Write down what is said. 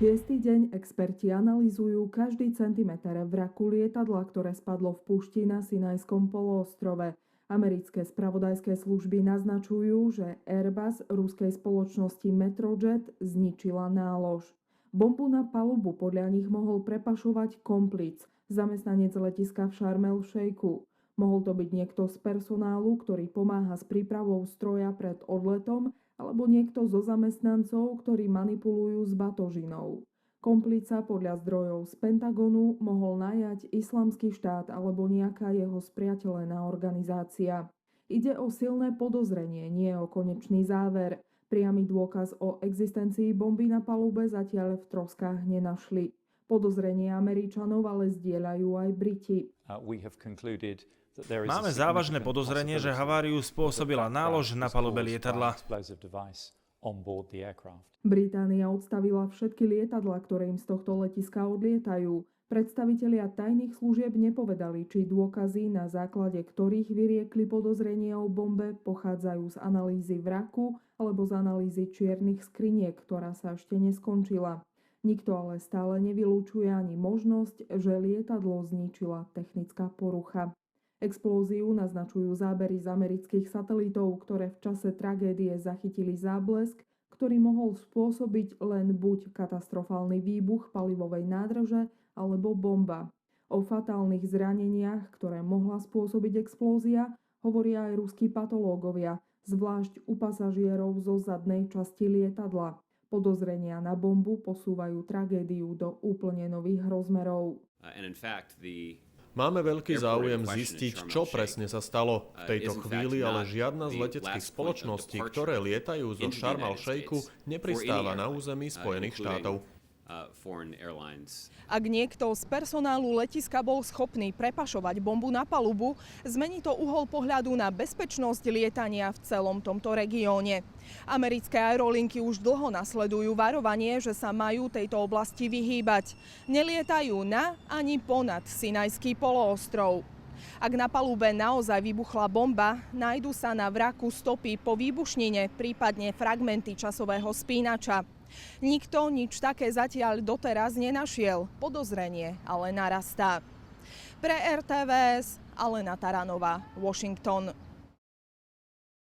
Šiestý deň experti analyzujú každý centimeter vraku lietadla, ktoré spadlo v púšti na Sinajskom poloostrove. Americké spravodajské služby naznačujú, že Airbus ruskej spoločnosti Metrojet zničila nálož. Bombu na palubu podľa nich mohol prepašovať komplic, zamestnanec letiska v Šarm el-Šejku. Mohol to byť niekto z personálu, ktorý pomáha s prípravou stroja pred odletom, alebo niekto zo zamestnancov, ktorí manipulujú s batožinou. Komplica podľa zdrojov z Pentagonu mohol najať Islamský štát alebo nejaká jeho spriateľená organizácia. Ide o silné podozrenie, nie o konečný záver. Priamy dôkaz o existencii bomby na palube zatiaľ v troskách nenašli. Podozrenie Američanov ale zdieľajú aj Briti. Máme závažné podozrenie, že haváriu spôsobila nálož na palube lietadla. Británia odstavila všetky lietadlá, ktoré im z tohto letiska odlietajú. Predstavitelia tajných služieb nepovedali, či dôkazy, na základe ktorých vyriekli podozrenie o bombe, pochádzajú z analýzy vraku alebo z analýzy čiernych skriniek, ktorá sa ešte neskončila. Nikto ale stále nevylučuje ani možnosť, že lietadlo zničila technická porucha. Explóziu naznačujú zábery z amerických satelitov, ktoré v čase tragédie zachytili záblesk, ktorý mohol spôsobiť len buď katastrofálny výbuch palivovej nádrže alebo bomba. O fatálnych zraneniach, ktoré mohla spôsobiť explózia, hovoria aj ruskí patológovia, zvlášť u pasažierov zo zadnej časti lietadla. Podozrenia na bombu posúvajú tragédiu do úplne nových rozmerov. Máme veľký záujem zistiť, čo presne sa stalo. V tejto chvíli ale žiadna z leteckých spoločností, ktoré lietajú zo Šarm el-Šejku, nepristáva na území Spojených štátov. Ak niekto z personálu letiska bol schopný prepašovať bombu na palubu, zmení to uhol pohľadu na bezpečnosť lietania v celom tomto regióne. Americké aerolinky už dlho nasledujú varovanie, že sa majú tejto oblasti vyhýbať. Nelietajú na ani ponad Sinajský poloostrov. Ak na palube naozaj vybuchla bomba, nájdu sa na vraku stopy po výbušnine, prípadne fragmenty časového spínača. Nikto nič také zatiaľ doteraz nenašiel. Podozrenie ale narastá. Pre RTVS Alena Taranová, Washington.